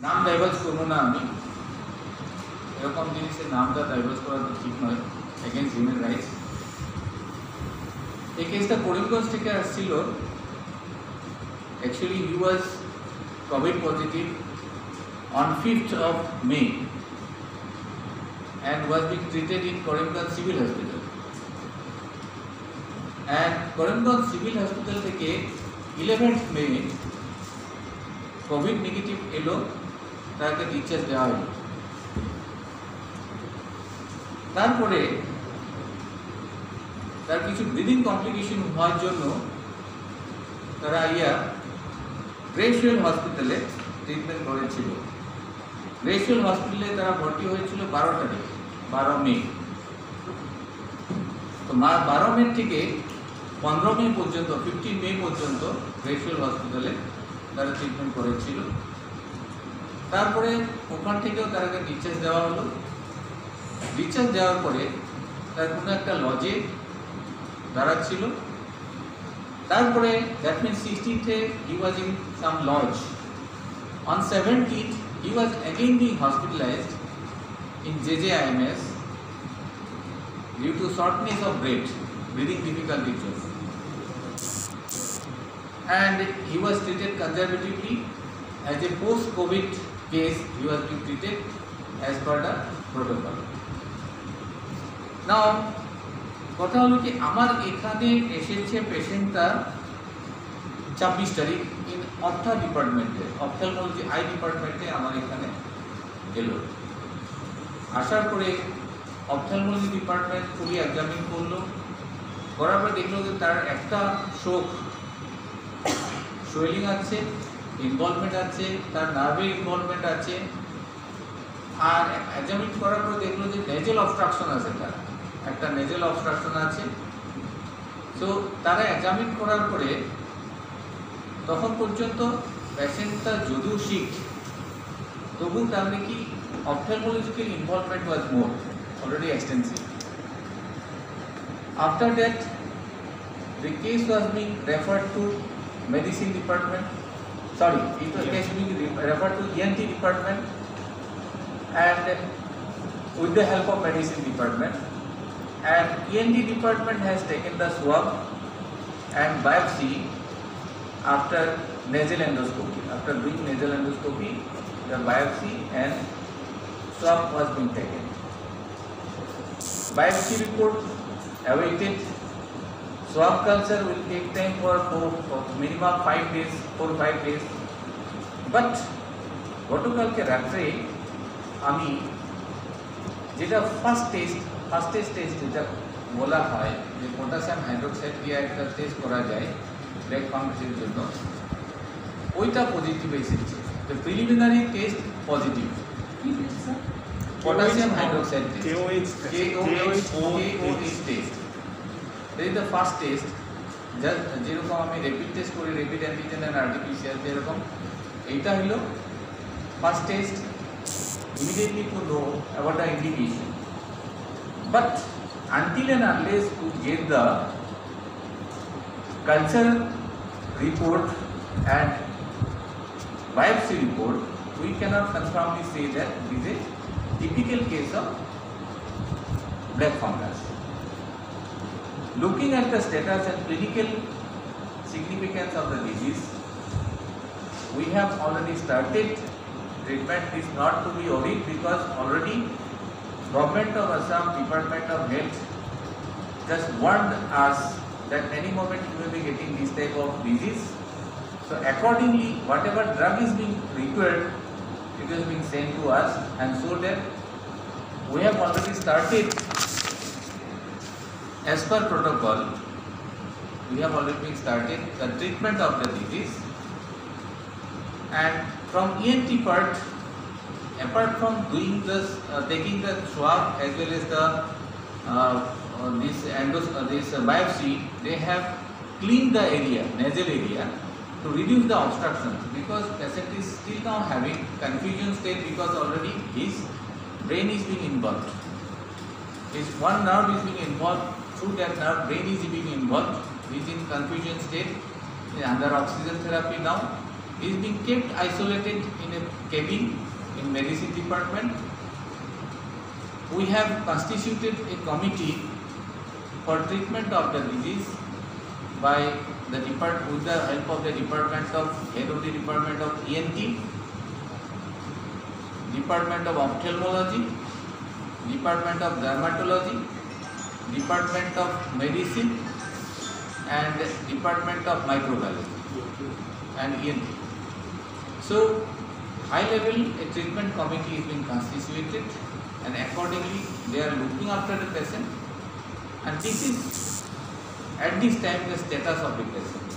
নাম ডাইভার্স করবো না আমি, এরকম জিনিসের নামটা ডাইভার্স করা তো ঠিক নয়, এগেইনস্ট হিউম্যান রাইটস। এই কেসটা করিমগঞ্জ থেকে আসছিল। Actually he was Covid positive on 5th of May and was being treated in Karimganj Civil Hospital. And Karimganj Civil Hospital থেকে 11th May কোভিড নেগেটিভ এলো, তাকে ডিসচার্জ দেওয়া হলো। তারপরে তার কিছু ব্রিদিং কমপ্লিকেশন হওয়ার জন্য তারা গ্রেসওয়েল হসপিটালে ট্রিটমেন্ট করেছিল। গ্রেসওয়েল হসপিটালে তারা ভর্তি হয়েছিল 12 তারিখ, 12 মে। তো 12 মে থেকে 15 মে পর্যন্ত, 15 মে পর্যন্ত গ্রেসওয়েল হসপিটালে তারা ট্রিটমেন্ট করেছিল। তারপরে ওখান থেকেও তারাকে ডিসচার্জ দেওয়া হলো। ডিসচার্জ দেওয়ার পরে তার কোনো একটা লজে দাঁড়াচ্ছিল। তারপরে that means 16th he was in some lodge. On 17th he was again being hospitalized in JJIMS due to shortness of breath, breathing difficulties, and he was treated conservatively as a post-COVID case. He was being treated as per the protocol. Now কথা হলো কি, আমার এখানে এসেছে পেশেন্টটা 26 তারিখ in অপথা ডিপার্টমেন্টে, অপথ্যালমোলজি I ডিপার্টমেন্টে আমার এখানে এলো। আসার পরে অপথ্যালমোলজি ডিপার্টমেন্ট ফুলি এক্সামিন করলো, করার পরে দেখলো যে তার একটা সোয়েলিং আছে, ইনভলভমেন্ট আছে, তার নার্ভের ইনভলভমেন্ট আছে। আর এক্সামিন করার পরে দেখলো যে নেজেল অবস্ট্রাকশন আছে, তার একটা নেজেল অবস্ট্রাকশন আছে। সো তারা এক্সামিন করার পরে তখন পর্যন্ত পেশেন্টটা যদিও শিক, তবু তার নাকি ophthalmological involvement was more already extensive. After that the case was being referred to medicine department, it was case being referred to ENT department, and with the help of medicine department, and ENT department has taken the swab and biopsy after nasal endoscopy. After doing nasal endoscopy, the biopsy and swab was being taken. Biopsy report awaited. Swab culture will take time for minimum 5 days, 4-5 days. But গতকালকে রাত্রে আমি যেটা first test যেটা বলা হয় যে potassium hydroxide দিয়ে একটা টেস্ট করা যায় ব্রেক ফাংশনের জন্য, ওইটা পজিটিভ এসেছে। তো preliminary test positive, potassium hydroxide test, KOH test. This is the first test. Just যেরকম আমি র্যাপিড টেস্ট করি, র্যাপিড অ্যান্টিজেন এন্ড আরটিপিসিআর, যেরকম এইটা হলো first test, immediately to know about the indication. But until and unless we get the culture report and biopsy report, we cannot confirmly say that this is a typical case of black fungus. Looking at the status and clinical significance of the disease, we have already started treatment. Is not to be worried because already Government of Assam, Department of Health just warned us that any moment we will be getting this type of disease. So accordingly, whatever drug is being required, it is being sent to us, and so that we have already started. As per protocol, we have already started the treatment of the disease, and from ENT part, apart from doing this, taking the swab as well as the this biopsy, they have cleaned the area, nasal area, to reduce the obstruction, because patient is still now having confusion state because already his brain is being involved. His one nerve is being involved. Through that nerve, brain is being involved. He is in confusion state. He is under oxygen therapy now. He is being kept isolated in a cabin in medicine department. We have constituted a committee for treatment of the disease by the with the help of the head of the department of ENT, department of ophthalmology, department of dermatology, department of medicine, and department of microbiology and ENT. So, high level a treatment committee is being constituted, and accordingly they are looking after the patient, and this is at this time the status of the patient.